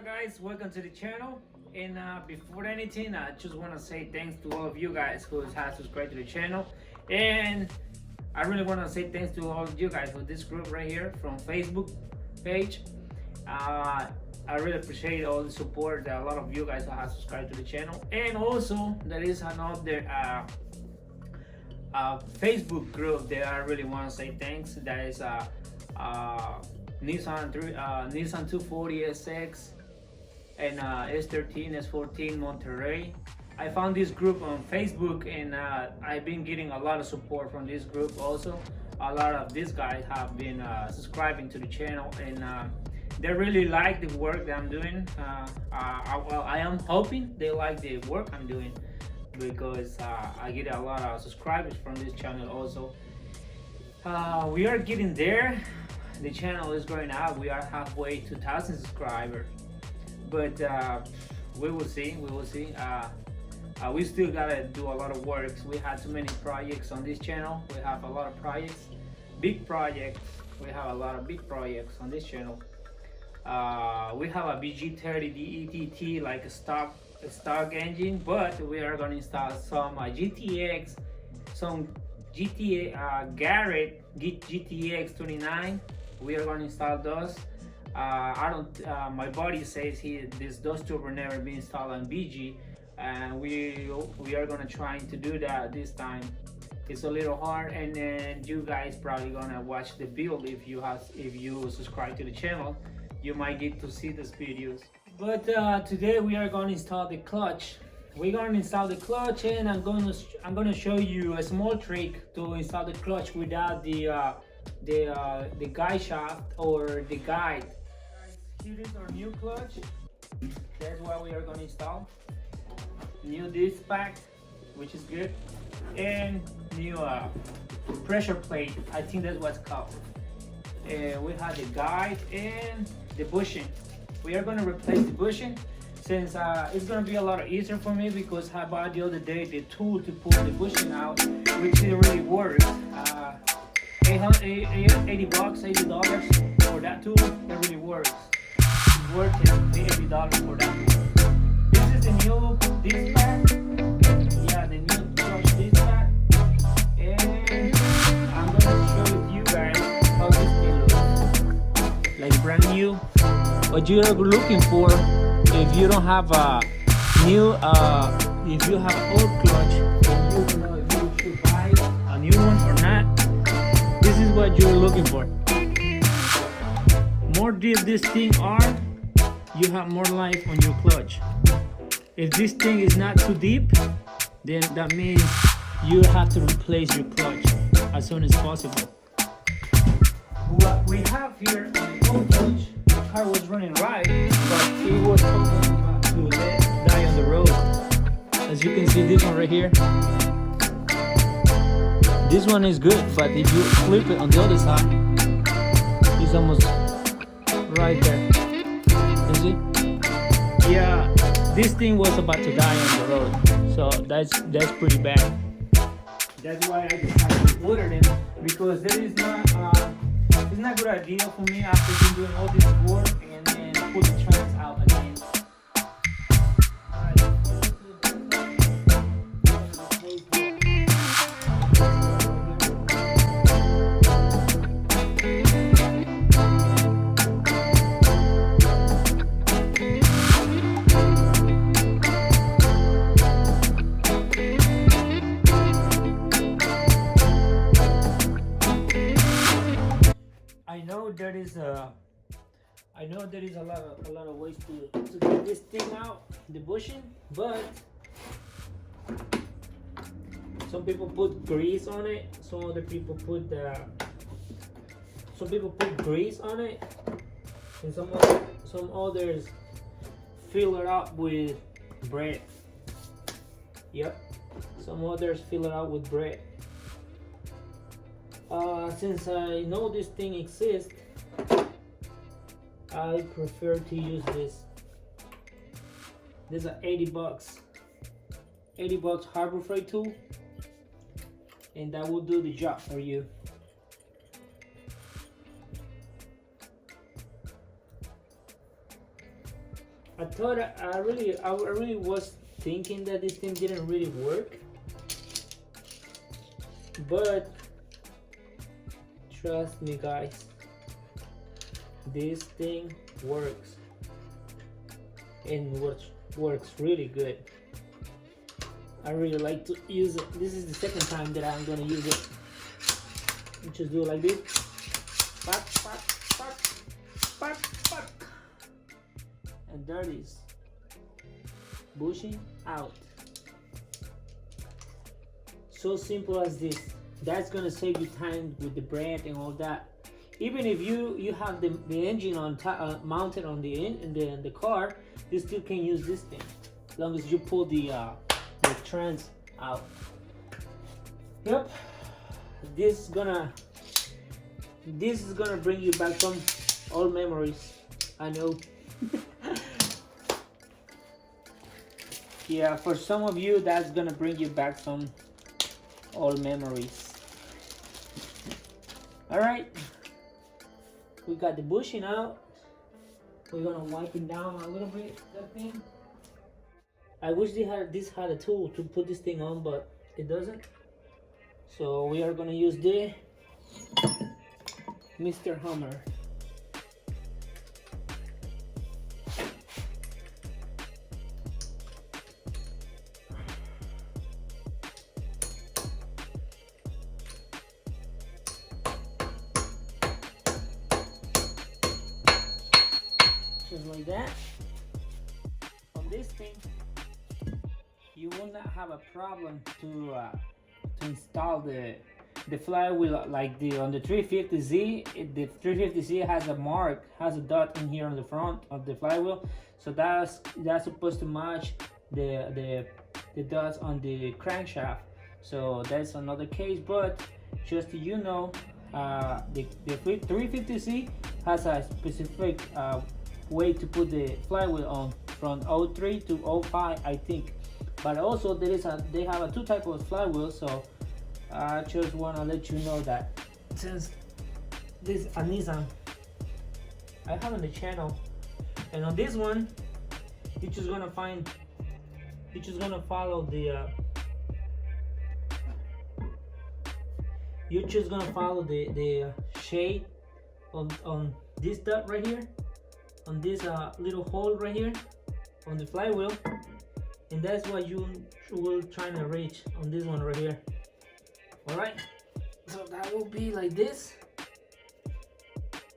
Guys, welcome to the channel. And before anything, I just want to say thanks to all of you guys who have subscribed to the channel. And I really want to say thanks to all of you guys for this group right here from Facebook page. I really appreciate all the support that a lot of you guys have subscribed to the channel. And also there is another Facebook group that I really want to say thanks. That is Nissan 240 SX and S13 S14 Monterrey. I found this group on Facebook, and I've been getting a lot of support from this group. Also, a lot of these guys have been subscribing to the channel, and they really like the work that I'm doing. I am hoping they like the work I'm doing, because I get a lot of subscribers from this channel. Also, we are getting there. The channel is growing out. We are halfway to 1,000 subscribers, but we will see. We still gotta do a lot of work. We had too many projects on this channel. We have a lot of projects, big projects. We have a lot of big projects on this channel. We have a vg30dett, like a stock engine, but we are gonna install some GTX, some Garage GTX 29. We are gonna install those. My buddy says those two will never be installed on VG, and we are gonna try to do that this time. It's a little hard, and then you guys probably gonna watch the build. If you subscribe to the channel, you might get to see these videos. But today we are gonna install the clutch. We're gonna install the clutch, and I'm gonna show you a small trick to install the clutch without the guide shaft or the guide. Here is our new clutch. That's what we are gonna install. New disc pack, which is good, and new pressure plate. I think that's what's called. We have the guide and the bushing. We are gonna replace the bushing, since it's gonna be a lot easier for me, because I bought the other day the tool to pull the bushing out, which it really works. $80 for that tool. It really works. It's worth it. $80 for that tool. This is the new disc pad. Yeah, the new clutch disc pad. And I'm gonna share with you guys how this thing looks. Like brand new. What you're looking for, if you don't have a new, if you have an old clutch, and you don't know if you should buy a new one or not, this is what you're looking for. More deep this thing are, you have more life on your clutch. If this thing is not too deep, then that means you have to replace your clutch as soon as possible. What we have here on the old clutch, the car was running right, but it was about to die on the road. As you can see, this one right here, this one is good, but if you flip it on the other side, it's almost right there. You see? Yeah, this thing was about to die on the road, so that's pretty bad. That's why I decided to order them, because there is not it's not a good idea for me after doing all this work and then put the tracks out again. I know there is a lot of ways to get this thing out, the bushing, but some people put grease on it. Some people put grease on it, and some others fill it up with bread. Yep, some others fill it out with bread. Since I know this thing exists, I prefer to use this. This is $80. $80 Harbor Freight tool, and that will do the job for you. I really was thinking that this thing didn't really work, but trust me guys, this thing works, and works really good. I really like to use it. This is the second time that I'm gonna use it. You just do it like this. Pack, pack, pack, pack, pack. And there it is. Bushing out. So simple as this. That's gonna save you time with the brand and all that. Even if you have the engine on mounted on the car, you still can use this thing, as long as you pull the trans out. Yep. This is gonna bring you back some old memories. I know. Yeah, for some of you, that's gonna bring you back some old memories. All right, we got the bushing out. We're gonna wipe it down a little bit. That thing. I wish this had a tool to put this thing on, but it doesn't. So we are gonna use the Mr. Hammer. Just like that. On this thing, you will not have a problem to install the flywheel like on the 350Z. The 350Z has a dot in here on the front of the flywheel, so that's supposed to match the dots on the crankshaft. So that's another case, but just so you know, the 350Z has a specific way to put the flywheel on from 03 to 05, I think. But also they have a two type of flywheel, so I just want to let you know that since this is a Nissan I have on the channel, and on this one you're just gonna follow the shade on this dot right here, on this little hole right here on the flywheel, and that's what you will try to reach on this one right here. All right, so that will be like this.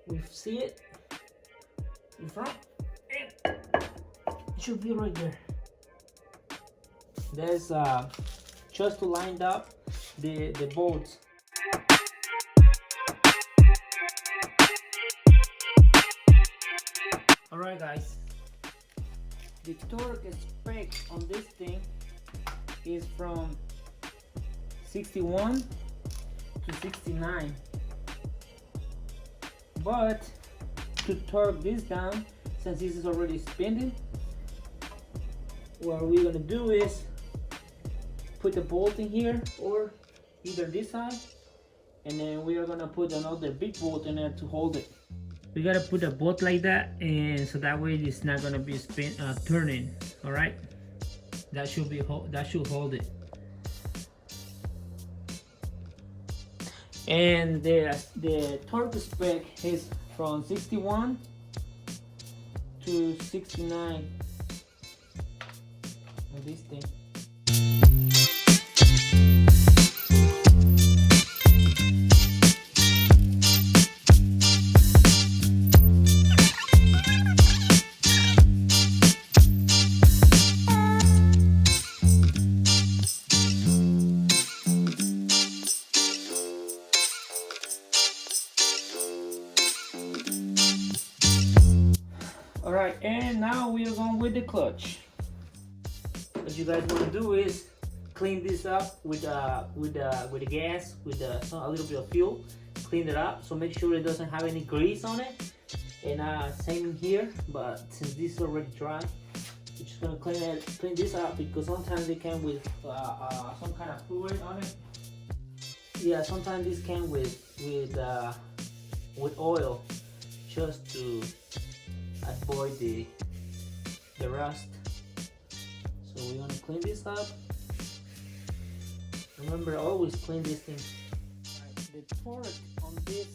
We see it in front, and it should be right there. There's just to line up the bolts. All right, guys. The torque spec on this thing is from 61 to 69, but to torque this down, since this is already spinning, what we're gonna do is put the bolt in here, or either this side, and then we are gonna put another big bolt in there to hold it. We gotta put a bolt like that, and so that way it's not gonna be turning. All right, that should hold it. And the torque spec is from 61 to 69 on this thing. Alright, and now we are going with the clutch. What you guys want to do is clean this up with the gas, with a little bit of fuel. Clean it up, so make sure it doesn't have any grease on it. And same here, but since this is already dry, you're just gonna clean this up, because sometimes they come with some kind of fluid on it. Yeah, sometimes this came with oil, just to avoid the rust. So we're gonna clean this up. Remember, always clean this thing. Right, the torque on this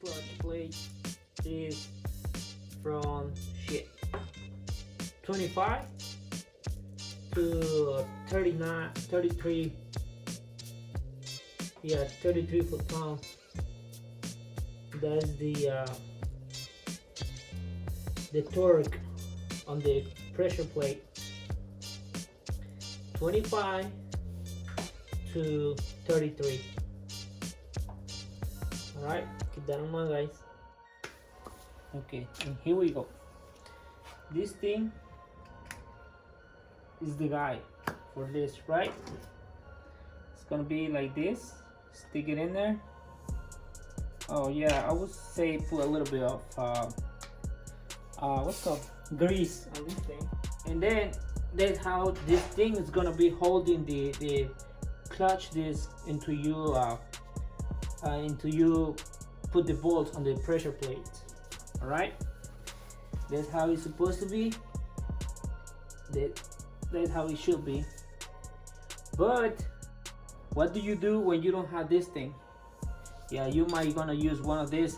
clutch plate is from 25 to 39, 33. Yeah, 33 foot-pounds. That's the torque on the pressure plate. 25 to 33. All right, keep that in mind, guys. Okay, and here we go. This thing is the guide for this, right? It's gonna be like this. Stick it in there. Oh yeah, I would say put a little bit of what's called grease on this thing, and then that's how this thing is gonna be holding the clutch disc into you put the bolts on the pressure plate. All right, that's how it's supposed to be. That's how it should be. But what do you do when you don't have this thing? Yeah, you might gonna use one of these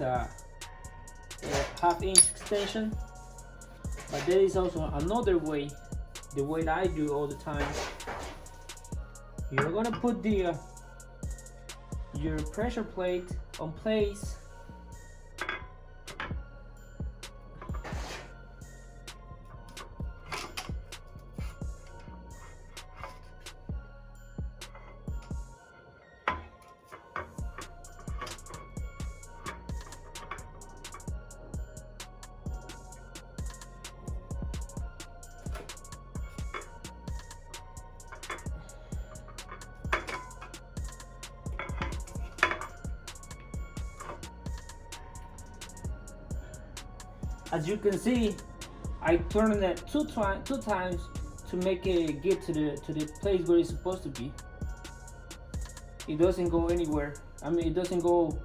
half-inch extension, but there is also another way, the way that I do all the time. You're gonna put the your pressure plate on place. As you can see, I turned it two times to make it get to the place where it's supposed to be. It doesn't go anywhere. I mean, it doesn't go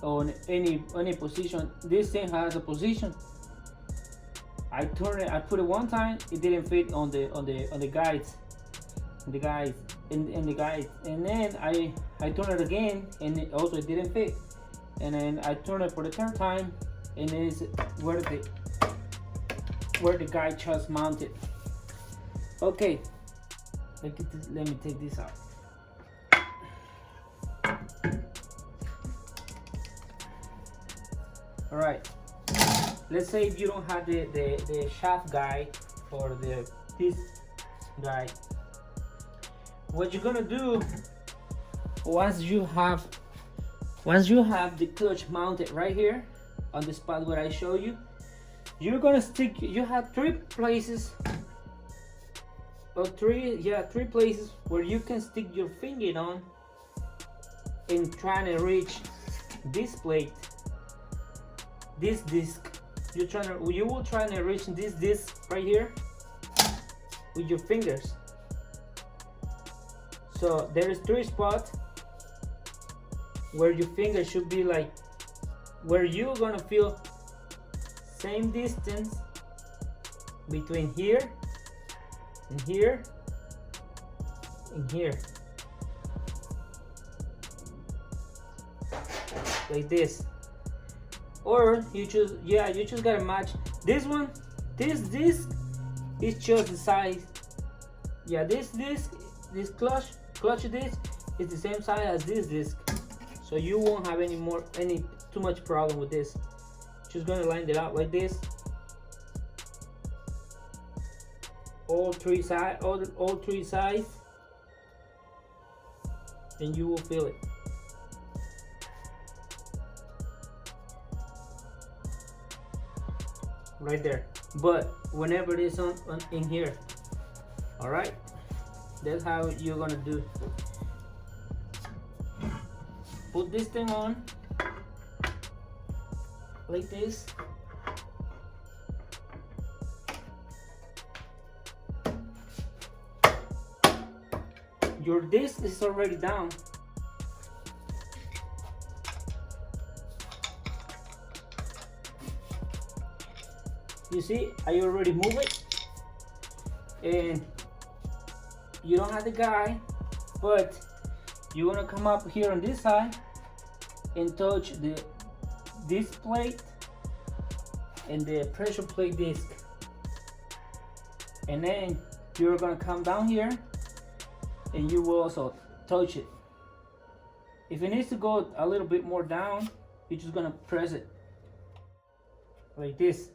on any position. This thing has a position. I turned it. I put it one time. It didn't fit on the guides, and the guides, and then I turned it again, and it also didn't fit. And then I turned it for the third time, and it's where the guide just mounted. Okay, let me take this out. All right, let's say if you don't have the shaft guide or this guide, what you're gonna do once you have the clutch mounted right here on the spot where I show you, you're gonna stick. You have three places where you can stick your finger on and trying to reach this plate, this disc. You will try to reach this disc right here with your fingers. So there is three spots where your finger should be, like where you're gonna feel same distance between here and here and here, like this. Or you just gotta match this one. This disc is just the size. Yeah, this clutch disc is the same size as this disc, so you won't have any too much problem with this. Just gonna line it out like this. All three sides, and you will feel it. Right there. But whenever it is on in here, all right, that's how you're gonna do. Put this thing on like this. Your disc is already down. You see, I already move it, and you don't have the guide, but you're gonna come up here on this side and touch this plate and the pressure plate disc, and then you're gonna come down here and you will also touch it. If it needs to go a little bit more down, you're just gonna press it like this.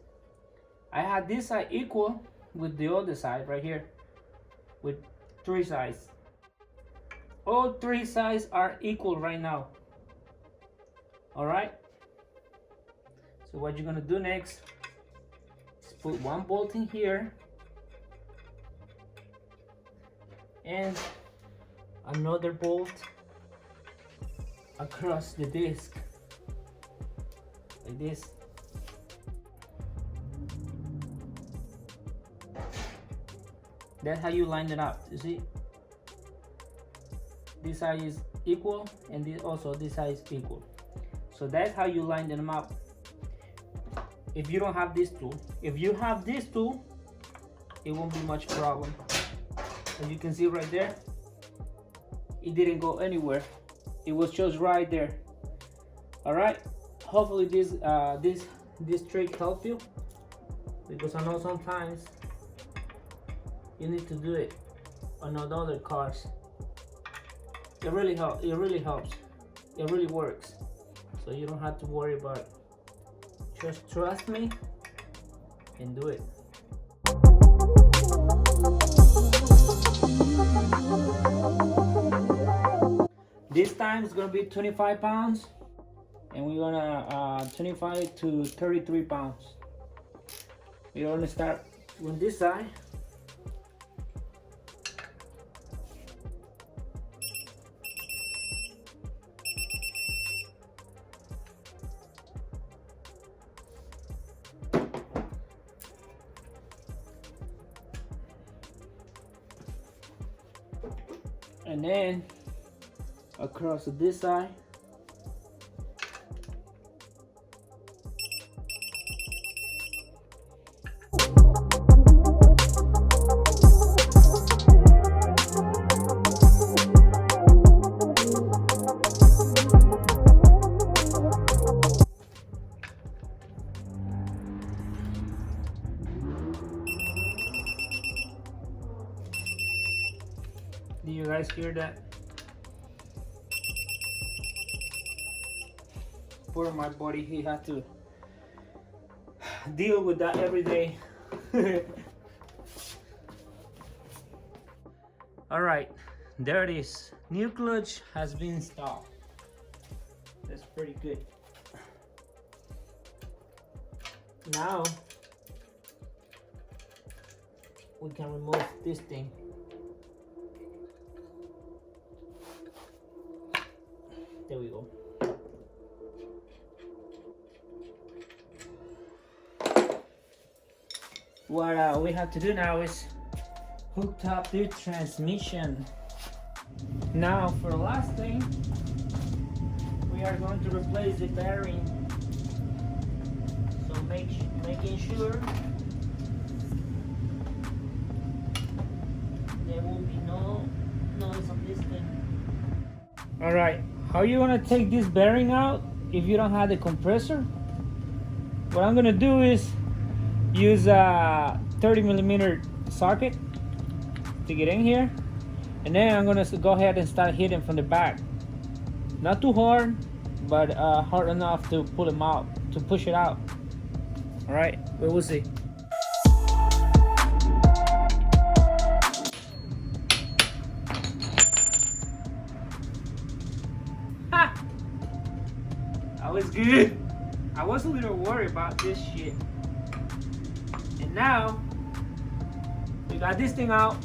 I had this side equal with the other side right here with 3 sides. All 3 sides are equal right now. All right, so what you're gonna do next is put 1 bolt in here and another bolt across the disc like this. That's how you line it up. You see, this side is equal and this side is equal. So that's how you line them up. If you don't have this tool, if you have this tool, it won't be much problem. As you can see right there, it didn't go anywhere. It was just right there. All right. Hopefully this trick helped you, because I know sometimes you need to do it on other cars. It really helps. It really helps. It really works. So you don't have to worry about it. Just trust me and do it. This time it's gonna be 25 pounds, and we're gonna 25 to 33 pounds. We're gonna start on this side. And then across to this side. Do you guys hear that? For my body, he had to deal with that every day. All right, there it is. New clutch has been installed. That's pretty good. Now we can remove this thing. There we go. What we have to do now is hook up the transmission. Now for the last thing, we are going to replace the bearing. So making sure there will be no noise on this thing. All right, how are you gonna take this bearing out if you don't have the compressor? What I'm gonna do is use a 30mm socket to get in here, and then I'm gonna go ahead and start hitting from the back. Not too hard, but hard enough to pull them out, to push it out. All right, we will see. Ha! That was good. I was a little worried about this shit. And now we got this thing out.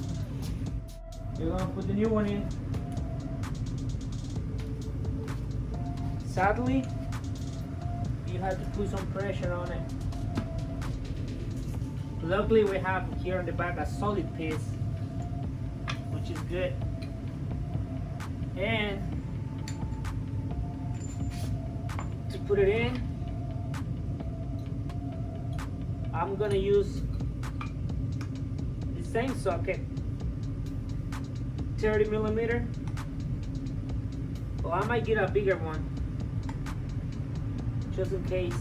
We're gonna put the new one in. Sadly, you have to put some pressure on it. Luckily, we have here on the back a solid piece, which is good. And to put it in, I'm gonna use the same socket, 30mm. Well, I might get a bigger one just in case.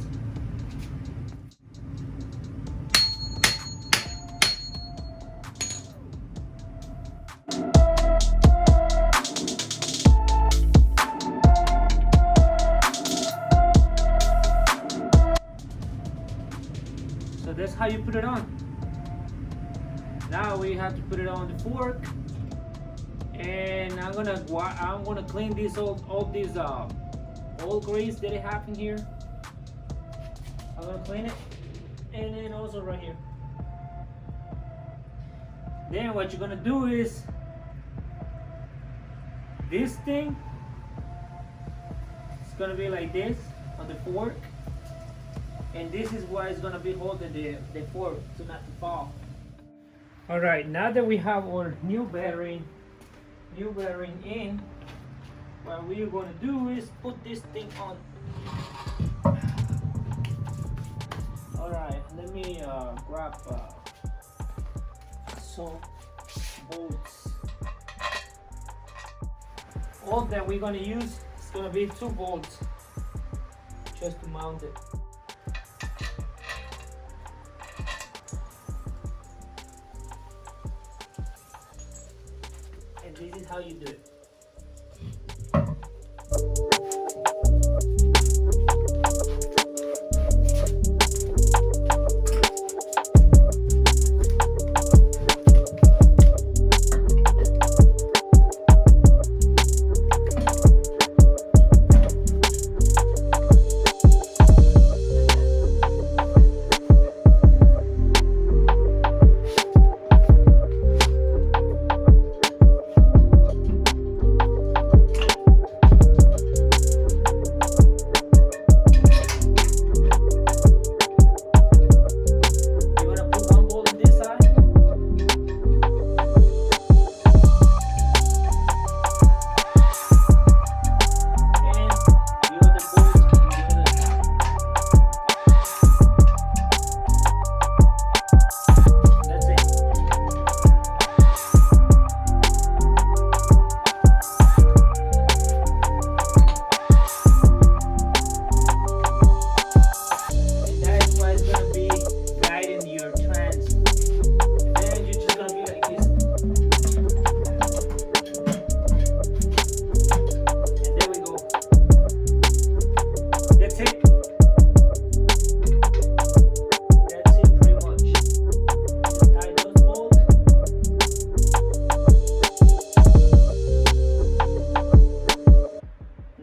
So that's how you put it on. Now we have to put it on the fork, and I'm gonna clean these all these old grease that I have in here. I'm gonna clean it, and then also right here. Then what you're gonna do is this thing. It's gonna be like this on the fork. And this is why it's gonna be holding the fork to not fall. All right, now that we have our new bearing in, what we're gonna do is put this thing on. All right, let me grab some bolts. All that we're gonna use is gonna be 2 bolts just to mount it. This is how you do it.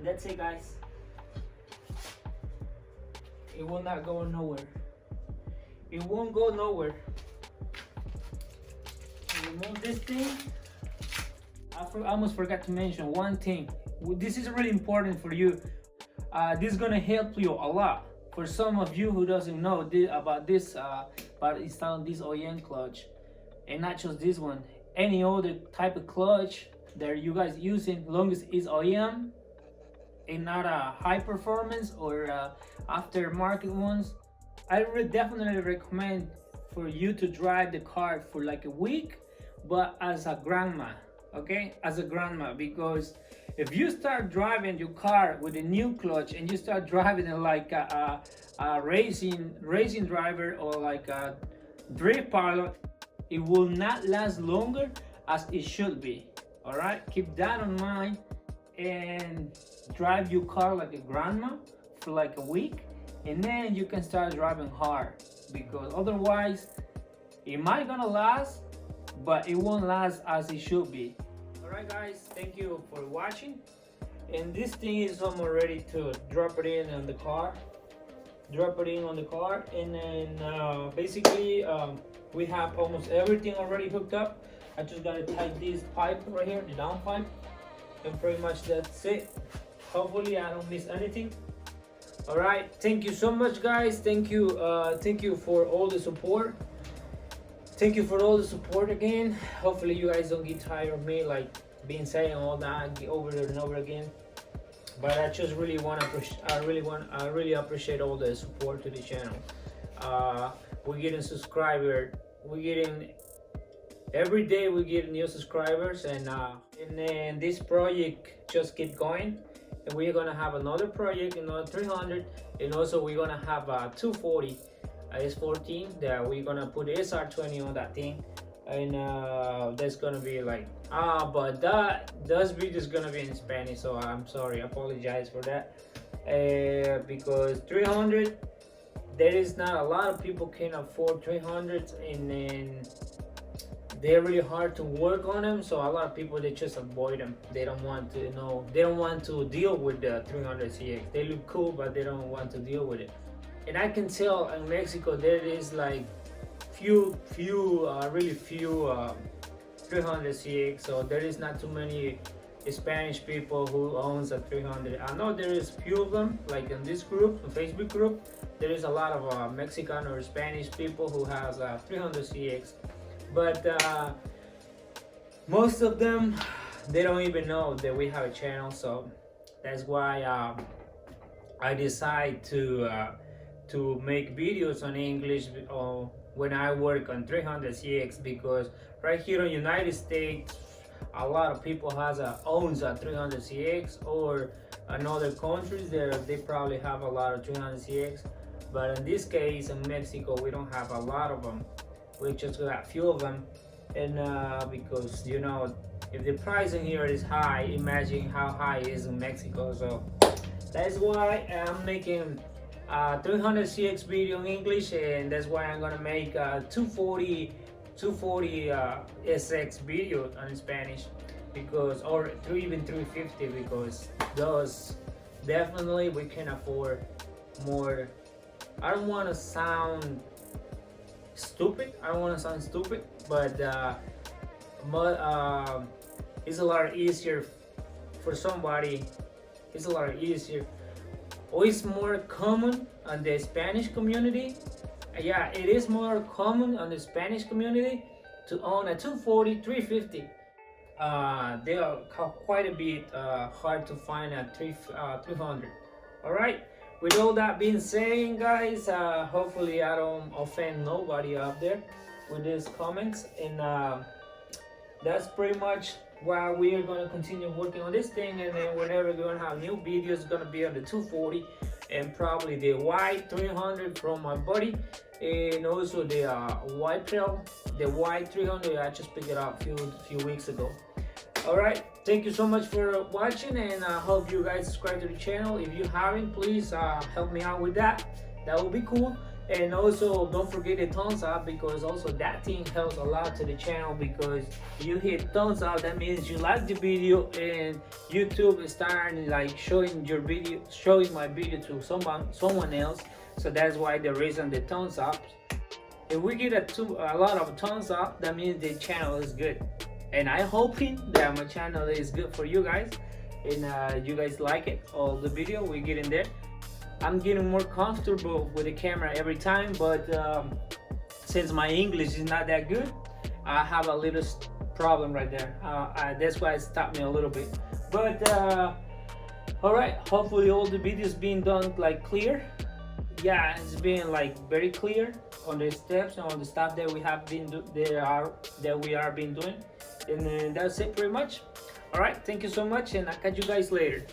That's it, guys. It will not go nowhere. It won't go nowhere. Remove this thing. I almost forgot to mention one thing. This is really important for you. This is gonna help you a lot. For some of you who doesn't know about installing this OEM clutch, and not just this one, any other type of clutch that you guys using, long as it's OEM and not a high performance or aftermarket ones, I would definitely recommend for you to drive the car for like a week, but as a grandma, okay? As a grandma, because if you start driving your car with a new clutch and you start driving it like a racing driver or like a drift pilot, it will not last longer as it should be. All right, keep that in mind and drive your car like a grandma for like a week, and then you can start driving hard, because otherwise it might gonna last, but it won't last as it should be. All right, guys, thank you for watching. And this thing is almost ready to drop it in on the car. And then basically we have almost everything already hooked up. I just gotta tighten this pipe right here, the down pipe, and pretty much that's it. Hopefully I don't miss anything. All right, thank you so much, guys. Thank you for all the support. Thank you for all the support again. Hopefully you guys don't get tired of me like being saying all that over and over again. But I just really want to I really appreciate all the support to the channel. we're getting subscribers. We're getting every day we get new subscribers, and then this project just keep going, and we're gonna have another project, another 300, and also we're gonna have a 240 S14 that we're gonna put SR20 on that thing, and that's gonna be like but those videos gonna be in Spanish, so I'm sorry, I apologize for that, because 300, there is not a lot of people can afford 300s, and then they're really hard to work on them, so a lot of people, they just avoid them. They don't want to they don't want to deal with the 300CX. They look cool, but they don't want to deal with it. And I can tell in Mexico there is like really few 300CX, so there is not too many Spanish people who owns a 300. I know there is few of them, like in this group, a Facebook group, there is a lot of Mexican or Spanish people who has a 300CX, but most of them, they don't even know that we have a channel. So that's why I decide to make videos on English when I work on 300CX, because right here in United States, a lot of people owns a 300CX, or in other countries they probably have a lot of 300CX, but in this case in Mexico we don't have a lot of them. We just got a few of them, and because if the price in here is high, imagine how high it is in Mexico. So that's why I'm making 300CX video in English, and that's why I'm gonna make 240 SX video in Spanish, because, or even 350, because those definitely we can afford more. I don't want to sound stupid. But it's a lot easier for somebody. It's a lot easier. Or it's more common on the Spanish community. Yeah, it is more common on the Spanish community to own a 240, 350. They are quite a bit hard to find a 300. All right. With all that being said, guys, hopefully I don't offend nobody out there with these comments, and that's pretty much why we are going to continue working on this thing. And then whenever we're going to have new videos, it's going to be on the 240, and probably the white 300 from my buddy, and also the white trail, the white 300. I just picked it up a few weeks ago. All right, thank you so much for watching, and I hope you guys subscribe to the channel. If you haven't, please help me out with that. That would be cool. And also don't forget the thumbs up, because also that thing helps a lot to the channel, because you hit thumbs up, that means you like the video, and YouTube is starting like showing my video to someone else. So that's why the reason the thumbs up. If we get a lot of thumbs up, that means the channel is good. And I'm hoping that my channel is good for you guys, and you guys like it, all the video we get in there. I'm getting more comfortable with the camera every time, but since my English is not that good, I have a little problem right there. That's why it stopped me a little bit. But all right, hopefully all the videos being done like clear. Yeah, it's been like very clear on the steps and on the stuff that we have been doing. And then that's it pretty much. All right, thank you so much, and I'll catch you guys later.